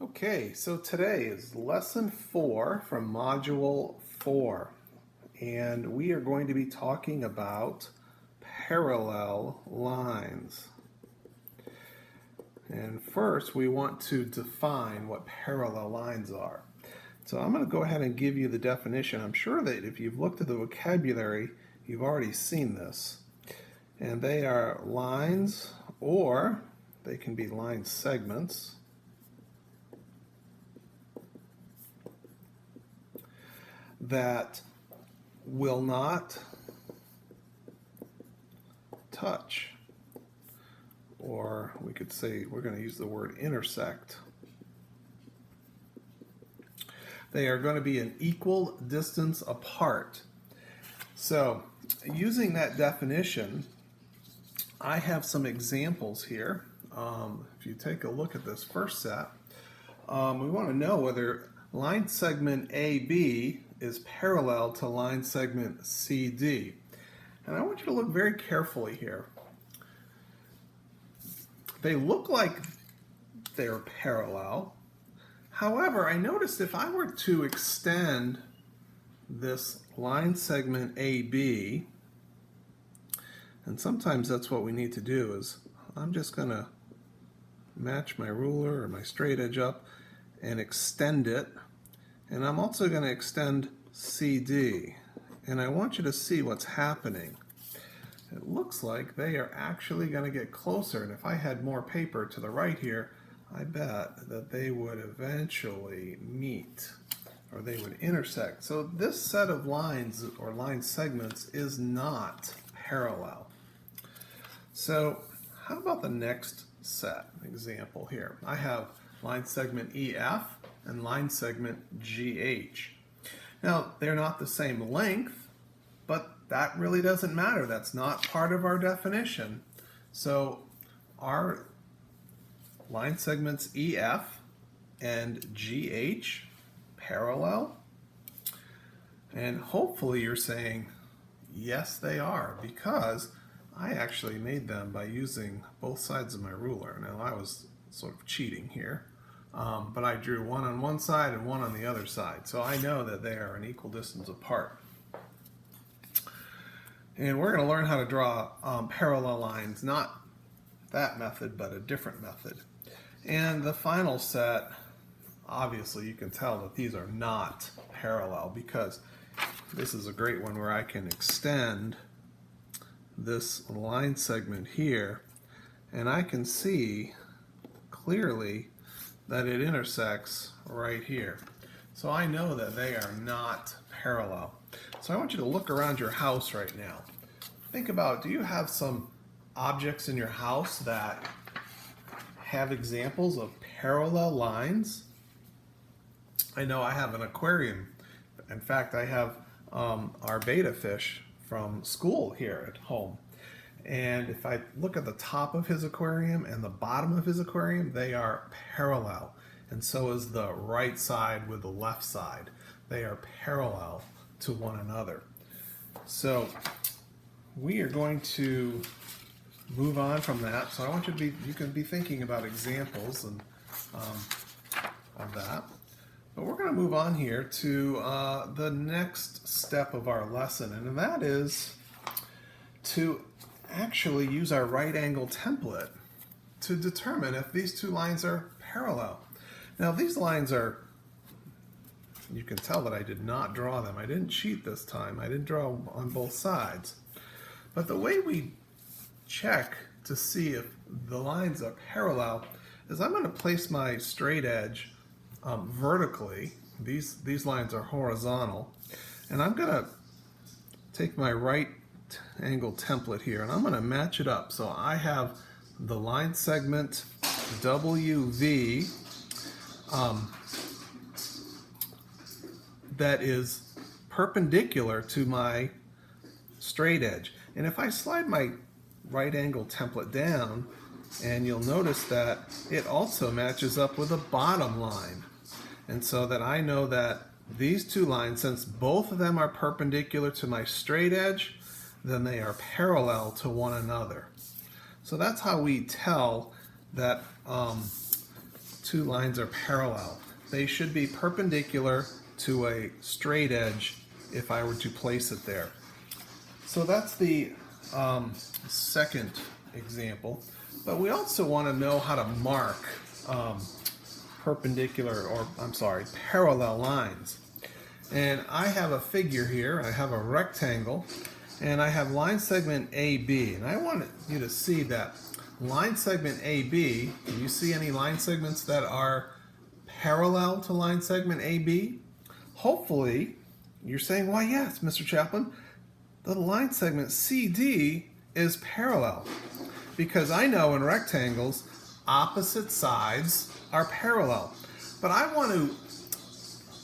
Okay, so today is lesson 4 from module 4, and we are going to be talking about parallel lines. And first, we want to define what parallel lines are. So I'm going to go ahead and give you the definition. I'm sure that if you've looked at the vocabulary, you've already seen this. And they are lines, or they can be line segments, that will not touch, or we could say we're going to use the word intersect. They are going to be an equal distance apart. So using that definition, I have some examples here. If you take a look at this first set, we want to know whether line segment AB is parallel to line segment CD. And I want you to look very carefully here. They look like they're parallel. However, I noticed if I were to extend this line segment AB, and sometimes that's what we need to do, is I'm just going to match my ruler or my straight edge up and extend it. And I'm also going to extend CD. And I want you to see what's happening. It looks like they are actually going to get closer. And if I had more paper to the right here, I bet that they would eventually meet, or they would intersect. So this set of lines or line segments is not parallel. So how about the next set example here? I have line segment EF and line segment GH. Now, they're not the same length, but that really doesn't matter. That's not part of our definition. So our line segments EF and GH parallel? And hopefully you're saying, yes, they are, because I actually made them by using both sides of my ruler. Now, I was sort of cheating here. But I drew one on one side and one on the other side. So I know that they are an equal distance apart. And we're going to learn how to draw parallel lines, not that method, but a different method. And the final set, obviously you can tell that these are not parallel, because this is a great one where I can extend this line segment here, and I can see clearly that it intersects right here. So I know that they are not parallel. So I want you to look around your house right now. Think about, do you have some objects in your house that have examples of parallel lines? I know I have an aquarium. In fact, I have our betta fish from school here at home. And if I look at the top of his aquarium and the bottom of his aquarium, they are parallel. And so is the right side with the left side. They are parallel to one another. So we are going to move on from that. So I want you to you can be thinking about examples and of that. But we're going to move on here to the next step of our lesson, and that is to actually use our right angle template to determine if these two lines are parallel. Now these lines are, you can tell that I did not draw them. I didn't cheat this time. I didn't draw on both sides. But the way we check to see if the lines are parallel is I'm going to place my straight edge vertically. These lines are horizontal. And I'm going to take my right angle template here, and I'm going to match it up. So I have the line segment WV that is perpendicular to my straight edge. And if I slide my right angle template down, and you'll notice that it also matches up with a bottom line. And so that I know that these two lines, since both of them are perpendicular to my straight edge, then they are parallel to one another. So that's how we tell that two lines are parallel. They should be perpendicular to a straight edge if I were to place it there. So that's the second example. But we also want to know how to mark parallel lines. And I have a figure here. I have a rectangle, and I have line segment AB. And I want you to see that line segment AB, can you see any line segments that are parallel to line segment AB? Hopefully, you're saying, why yes, Mr. Chaplin, the line segment CD is parallel. Because I know in rectangles, opposite sides are parallel. But I want to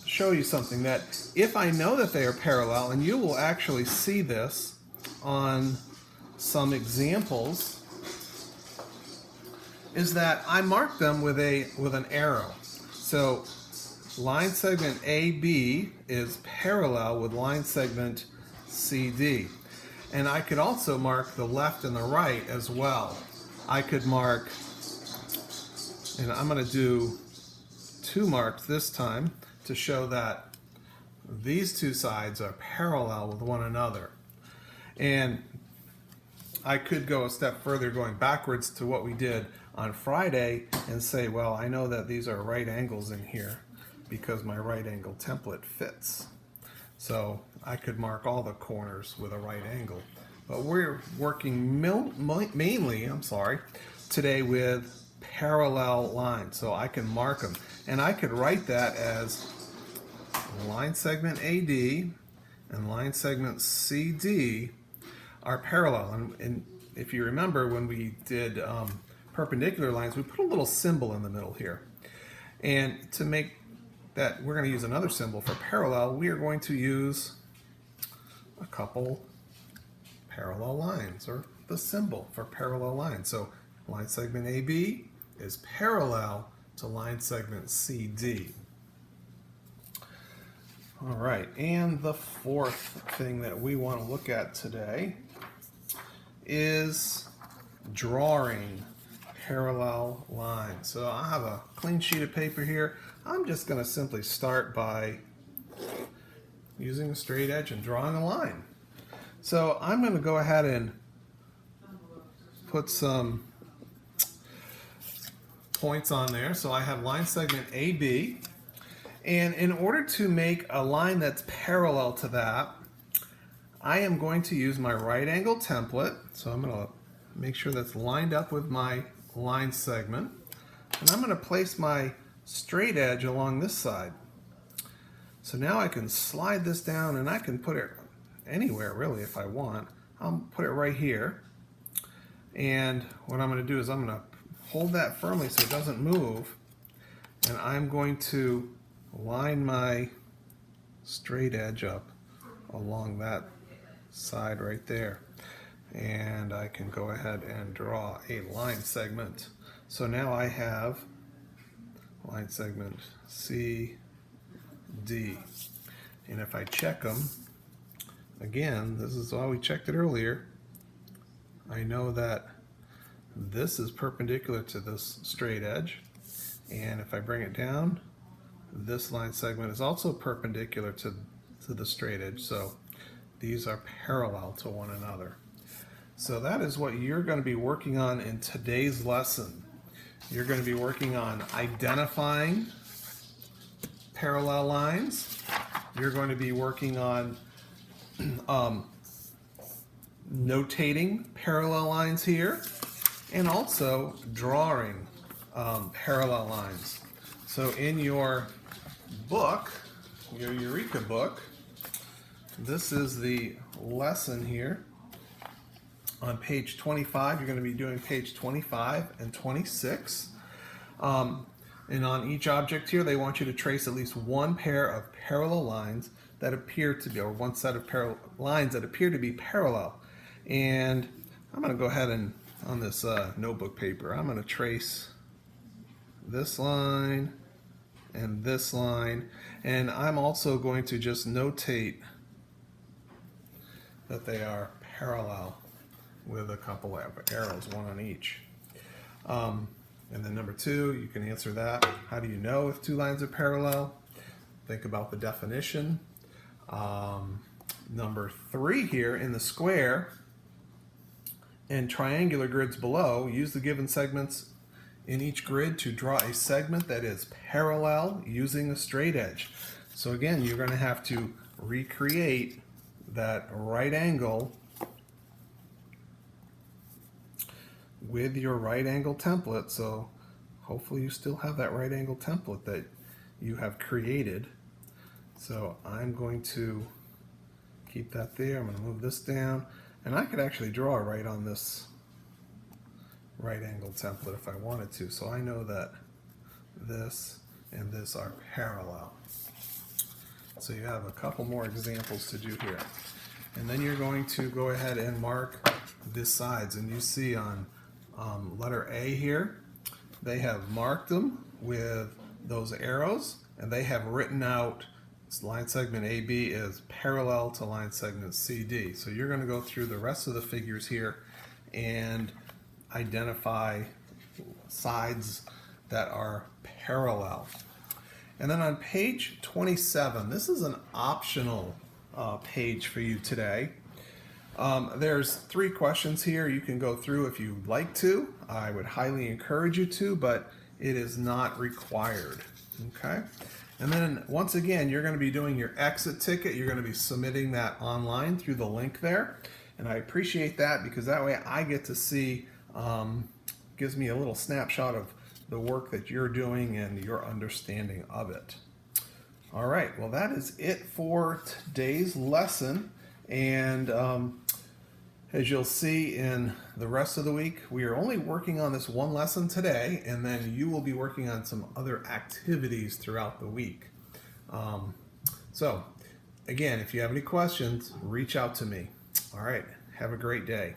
show you something that if I know that they are parallel, and you will actually see this on some examples, is that I mark them with an arrow. So line segment AB is parallel with line segment CD. And I could also mark the left and the right as well. I could mark, and I'm going to do 2 marks this time to show that these two sides are parallel with one another. And I could go a step further going backwards to what we did on Friday and say, well, I know that these are right angles in here because my right angle template fits. So I could mark all the corners with a right angle. But we're working mainly today with parallel lines. So I can mark them. And I could write that as line segment AD and line segment CD are parallel. And if you remember when we did perpendicular lines, we put a little symbol in the middle here. And to make that, we're going to use another symbol for parallel. We are going to use a couple parallel lines, or the symbol for parallel lines. So line segment AB is parallel to line segment CD. All right, and the fourth thing that we want to look at today is drawing parallel lines. So I have a clean sheet of paper here. I'm just going to simply start by using a straight edge and drawing a line. So I'm going to go ahead and put some points on there. So I have line segment AB. And in order to make a line that's parallel to that, I am going to use my right angle template. So I'm going to make sure that's lined up with my line segment. And I'm going to place my straight edge along this side. So now I can slide this down, and I can put it anywhere really if I want. I'll put it right here. And what I'm going to do is I'm going to hold that firmly so it doesn't move. And I'm going to line my straight edge up along that side right there. And I can go ahead and draw a line segment. So now I have line segment C, D. And if I check them, again, this is why we checked it earlier, I know that this is perpendicular to this straight edge. And if I bring it down, this line segment is also perpendicular to the straight edge. So these are parallel to one another. So that is what you're going to be working on in today's lesson. You're going to be working on identifying parallel lines. You're going to be working on notating parallel lines here, and also drawing parallel lines. So in your book, your Eureka book, this is the lesson here. On page 25, you're going to be doing page 25 and 26. And on each object here, they want you to trace at least one pair of parallel lines that appear to be, or one set of lines that appear to be parallel. And I'm going to go ahead and, on this notebook paper, I'm going to trace this line and this line. And I'm also going to just notate that they are parallel with a couple of arrows, one on each. And then number 2, you can answer that. How do you know if two lines are parallel? Think about the definition. Number 3 here, in the square and triangular grids below, use the given segments in each grid to draw a segment that is parallel using a straight edge. So again, you're going to have to recreate that right angle with your right angle template. So hopefully you still have that right angle template that you have created. So I'm going to keep that there. I'm going to move this down, and I could actually draw right on this right angle template if I wanted to. So I know that this and this are parallel. So you have a couple more examples to do here. And then you're going to go ahead and mark the sides. And you see on letter A here, they have marked them with those arrows, and they have written out line segment AB is parallel to line segment CD. So you're going to go through the rest of the figures here and identify sides that are parallel. And then on page 27, this is an optional page for you today. There's 3 questions here you can go through if you'd like to. I would highly encourage you to, but it is not required. Okay? And then once again, you're going to be doing your exit ticket. You're going to be submitting that online through the link there. And I appreciate that because that way I get to see, gives me a little snapshot of the work that you're doing and your understanding of it. All right, well, that is it for today's lesson. And as you'll see in the rest of the week, we are only working on this one lesson today, and then you will be working on some other activities throughout the week. So, again, if you have any questions, reach out to me. All right, have a great day.